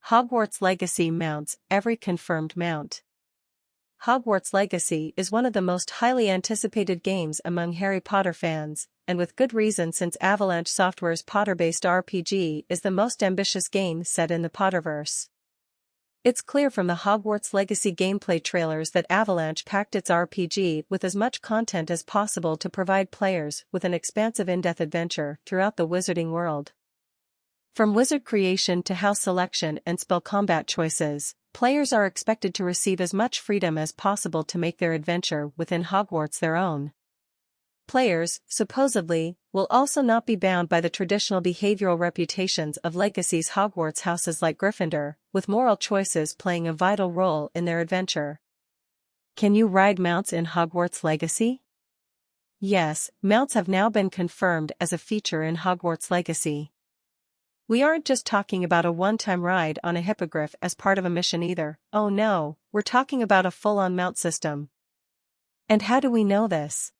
Hogwarts Legacy mounts every confirmed mount. Hogwarts Legacy is one of the most highly anticipated games among Harry Potter fans, and with good reason since Avalanche Software's Potter-based RPG is the most ambitious game set in the Potterverse. It's clear from the Hogwarts Legacy gameplay trailers that Avalanche packed its RPG with as much content as possible to provide players with an expansive in-depth adventure throughout the wizarding world. From wizard creation to house selection and spell combat choices, players are expected to receive as much freedom as possible to make their adventure within Hogwarts their own. Players, supposedly, will also not be bound by the traditional behavioral reputations of Legacy's Hogwarts houses like Gryffindor, with moral choices playing a vital role in their adventure. Can you ride mounts in Hogwarts Legacy? Yes, mounts have now been confirmed as a feature in Hogwarts Legacy. We aren't just talking about a one-time ride on a Hippogriff as part of a mission either. Oh no, we're talking about a full-on mount system. And how do we know this?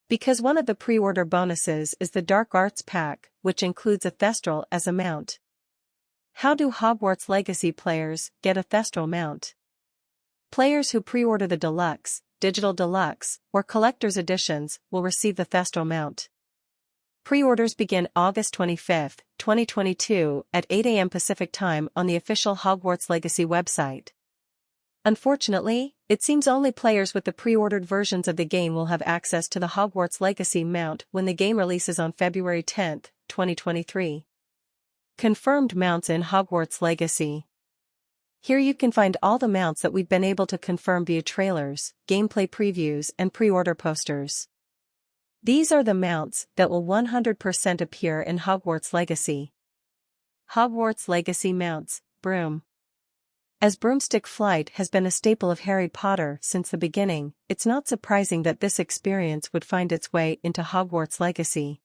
Because one of the pre-order bonuses is the Dark Arts Pack, which includes a Thestral as a mount. How do Hogwarts Legacy players get a Thestral mount? Players who pre-order the Deluxe, Digital Deluxe, or Collector's Editions will receive the Thestral mount. Pre-orders begin August 25, 2022 at 8 a.m. Pacific Time on the official Hogwarts Legacy website. Unfortunately, it seems only players with the pre-ordered versions of the game will have access to the Hogwarts Legacy mount when the game releases on February 10, 2023. Confirmed mounts in Hogwarts Legacy. Here you can find all the mounts that we've been able to confirm via trailers, gameplay previews, and pre-order posters. These are the mounts that will 100% appear in Hogwarts Legacy. Hogwarts Legacy mounts, Broom. As broomstick flight has been a staple of Harry Potter since the beginning, it's not surprising that this experience would find its way into Hogwarts Legacy.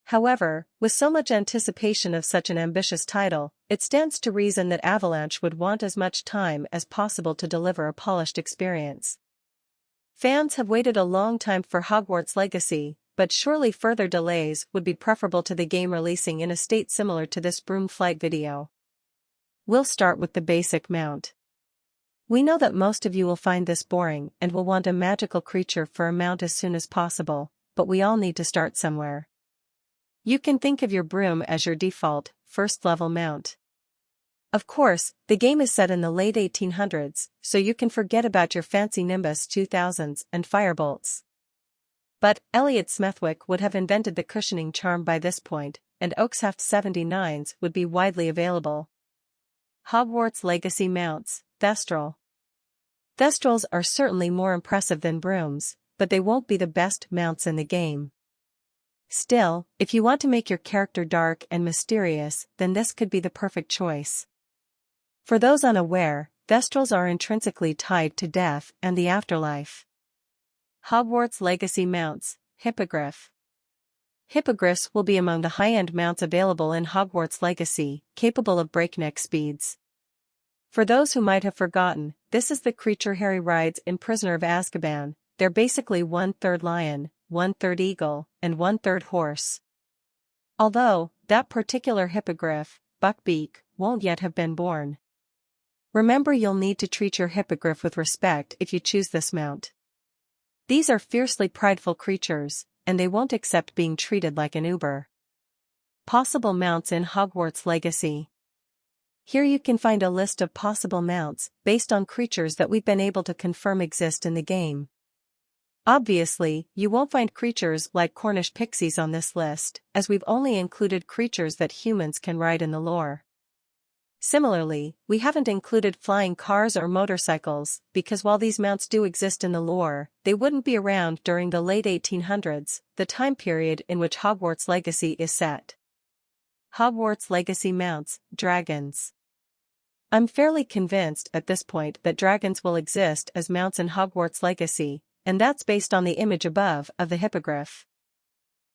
However, with so much anticipation of such an ambitious title, it stands to reason that Avalanche would want as much time as possible to deliver a polished experience. Fans have waited a long time for Hogwarts Legacy, but surely further delays would be preferable to the game releasing in a state similar to this broom flight video. We'll start with the basic mount. We know that most of you will find this boring and will want a magical creature for a mount as soon as possible, but we all need to start somewhere. You can think of your broom as your default, first-level mount. Of course, the game is set in the late 1800s, so you can forget about your fancy Nimbus 2000s and firebolts. But Elliot Smethwick would have invented the cushioning charm by this point, and Oakshaft 79s would be widely available. Hogwarts Legacy mounts, Thestral. Thestrals are certainly more impressive than brooms, but they won't be the best mounts in the game. Still, if you want to make your character dark and mysterious, then this could be the perfect choice. For those unaware, Thestrals are intrinsically tied to death and the afterlife. Hogwarts Legacy mounts, Hippogriff. Hippogriffs will be among the high-end mounts available in Hogwarts Legacy, capable of breakneck speeds. For those who might have forgotten, this is the creature Harry rides in Prisoner of Azkaban. They're basically 1/3 lion, 1/3 eagle, and 1/3 horse. Although, that particular hippogriff, Buckbeak, won't yet have been born. Remember, you'll need to treat your hippogriff with respect if you choose this mount. These are fiercely prideful creatures, and they won't accept being treated like an Uber. Possible mounts in Hogwarts Legacy. Here you can find a list of possible mounts based on creatures that we've been able to confirm exist in the game. Obviously, you won't find creatures like Cornish pixies on this list, as we've only included creatures that humans can ride in the lore. Similarly, we haven't included flying cars or motorcycles, because while these mounts do exist in the lore, they wouldn't be around during the late 1800s, the time period in which Hogwarts Legacy is set. Hogwarts Legacy mounts, dragons. I'm fairly convinced at this point that dragons will exist as mounts in Hogwarts Legacy, and that's based on the image above of the hippogriff.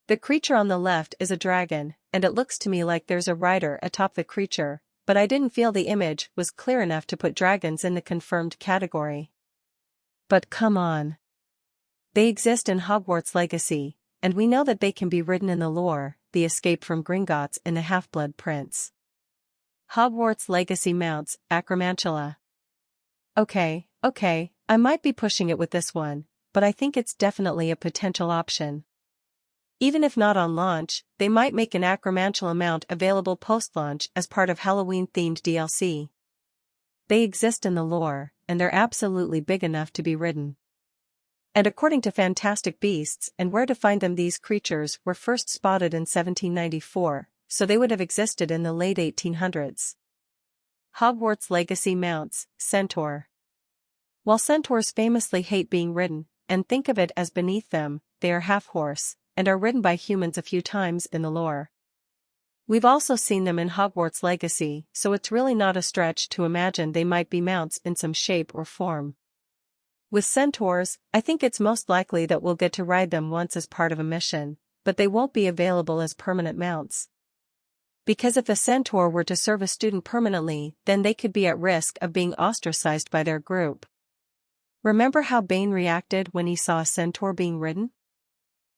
The creature on the left is a dragon, and it looks to me like there's a rider atop the creature, but I didn't feel the image was clear enough to put dragons in the confirmed category. But come on. They exist in Hogwarts Legacy, and we know that they can be ridden in the lore, the escape from Gringotts in the Half-Blood Prince. Hogwarts Legacy mounts, Acromantula. Okay, I might be pushing it with this one, but I think it's definitely a potential option. Even if not on launch, they might make an Acromantula mount available post-launch as part of Halloween-themed DLC. They exist in the lore, and they're absolutely big enough to be ridden. And according to Fantastic Beasts and Where to Find Them, these creatures were first spotted in 1794, so they would have existed in the late 1800s. Hogwarts Legacy mounts, Centaur. While centaurs famously hate being ridden, and think of it as beneath them, they are half-horse, and are ridden by humans a few times in the lore. We've also seen them in Hogwarts Legacy, so it's really not a stretch to imagine they might be mounts in some shape or form. With centaurs, I think it's most likely that we'll get to ride them once as part of a mission, but they won't be available as permanent mounts. Because if a centaur were to serve a student permanently, then they could be at risk of being ostracized by their group. Remember how Bane reacted when he saw a centaur being ridden?